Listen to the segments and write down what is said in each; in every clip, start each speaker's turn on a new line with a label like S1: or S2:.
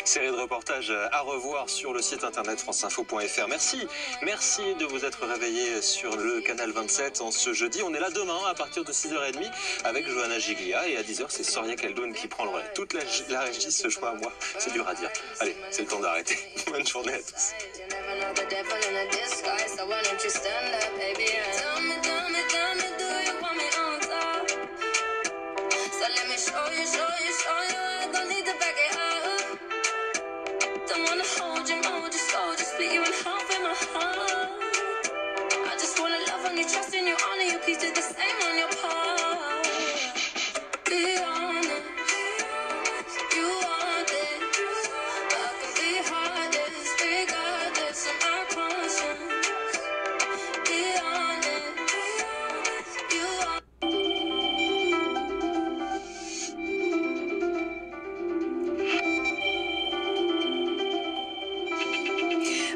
S1: Série de reportages à revoir sur le site internet franceinfo.fr. Merci de vous être réveillés sur le canal 27 en ce jeudi. On est là demain à partir de 6h30 avec Johanna Giglia et à 10h c'est Soria Caldoun qui prend le relais. Toute la régie se joint à moi, c'est dur à dire. Allez, c'est le temps d'arrêter. Bonne journée à tous.
S2: Trust in you, honor you, please do the same on your part. Be honest, you want it. I can be heartless, regardless of my conscience. Be honest, you want it.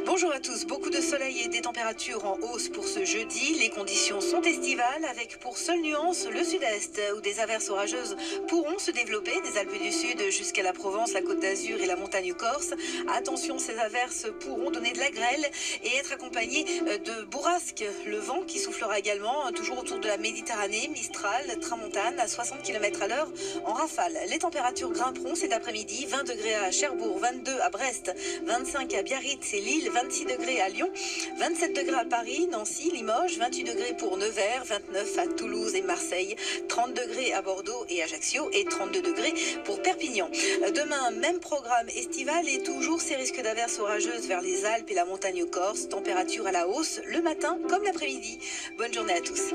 S3: Bonjour à tous, beaucoup de soleil et des températures en hausse pour ce jeudi. Les conditions sont estivales avec pour seule nuance le sud-est où des averses orageuses pourront se développer des Alpes du Sud jusqu'à la Provence, la Côte d'Azur et la montagne corse. Attention, ces averses pourront donner de la grêle et être accompagnées de bourrasques. Le vent qui soufflera également toujours autour de la Méditerranée, Mistral, Tramontane à 60 km/h en rafale. Les températures grimperont cet après-midi, 20 degrés à Cherbourg, 22 à Brest, 25 à Biarritz et Lille, 26 degrés à Lyon, 27 degrés à Paris, Nancy, Limoges, 28 degrés pour Nevers, 29 à Toulouse et Marseille, 30 degrés à Bordeaux et Ajaccio et 32 degrés pour Perpignan. Demain, même programme estival et toujours ces risques d'averses orageuses vers les Alpes et la montagne corse. Température à la hausse le matin comme l'après-midi. Bonne journée à tous.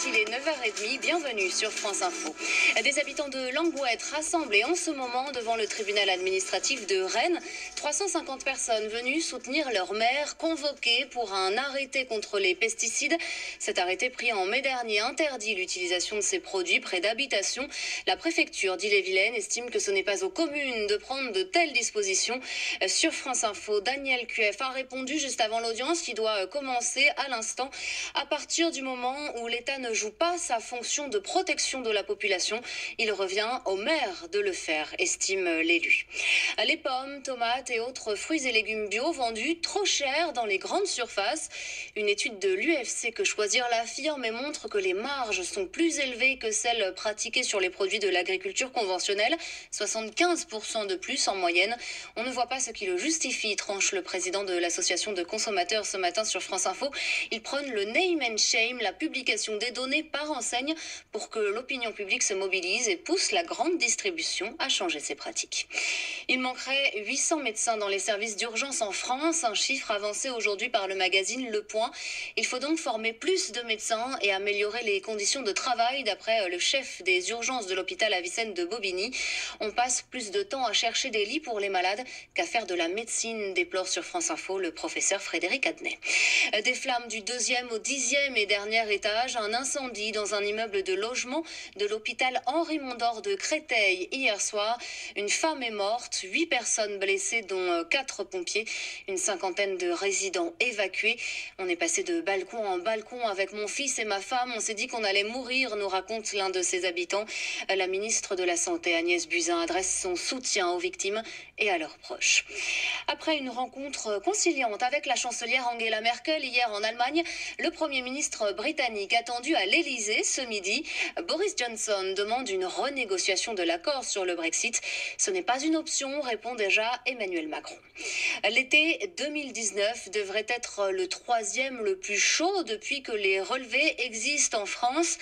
S4: Il est 9h30, bienvenue sur France Info. Des habitants de Langouette rassemblés en ce moment devant le tribunal administratif de Rennes. 350 personnes venues soutenir leur maire, convoquée pour un arrêté contre les pesticides. Cet arrêté pris en mai dernier interdit l'utilisation de ces produits près d'habitations. La préfecture d'Ille-et-Vilaine estime que ce n'est pas aux communes de prendre de telles dispositions. Sur France Info, Daniel Cueff a répondu juste avant l'audience qui doit commencer à l'instant. À partir du moment où l'État ne joue pas sa fonction de protection de la population, il revient au maire de le faire, estime l'élu. Les pommes, tomates et autres fruits et légumes bio vendus trop cher dans les grandes surfaces. Une étude de l'UFC Que Choisir l'affirme et montre que les marges sont plus élevées que celles pratiquées sur les produits de l'agriculture conventionnelle, 75% de plus en moyenne. On ne voit pas ce qui le justifie, tranche le président de l'association de consommateurs ce matin sur France Info. Il prône le name and shame, la publication des données par enseigne pour que l'opinion publique se mobilise et pousse la grande distribution à changer ses pratiques. Il manquerait 800 médecins dans les services d'urgence en France, un chiffre avancé aujourd'hui par le magazine Le Point. Il faut donc former plus de médecins et améliorer les conditions de travail, d'après le chef des urgences de l'hôpital Avicenne de Bobigny. On passe plus de temps à chercher des lits pour les malades qu'à faire de la médecine, déplore sur France Info le professeur Frédéric Adnet. Des flammes du 2e au 10e et dernier étage, un incendie dans un immeuble de logement de l'hôpital Henri Mondor de Créteil hier soir. Une femme est morte, 8 personnes blessées dont 4 pompiers, une cinquantaine de résidents évacués. On est passé de balcon en balcon avec mon fils et ma femme. On s'est dit qu'on allait mourir, nous raconte l'un de ses habitants. La ministre de la Santé Agnès Buzyn adresse son soutien aux victimes et à leurs proches. Après une rencontre conciliante avec la chancelière Angela Merkel hier en Allemagne, le Premier ministre britannique attendu à l'Elysée ce midi, Boris Johnson demande une renégociation de l'accord sur le Brexit. Ce n'est pas une option, répond déjà Emmanuel Macron. L'été 2019 devrait être le 3e le plus chaud depuis que les relevés existent en France.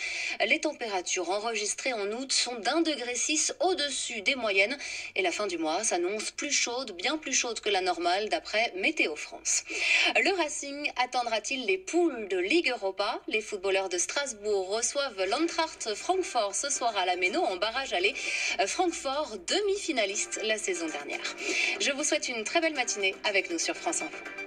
S4: Les températures enregistrées en août sont d'1,6 degré au-dessus des moyennes et la fin du mois s'annonce plus chaude, bien plus chaude que la normale d'après Météo France. Le Racing atteindra-t-il les poules de Ligue Europa? Les footballeurs de Strasbourg reçoivent l'Eintracht Francfort ce soir à la Méno en barrage aller. Francfort, demi-finaliste la saison dernière. Je vous souhaite une très belle matinée avec nous sur France Info.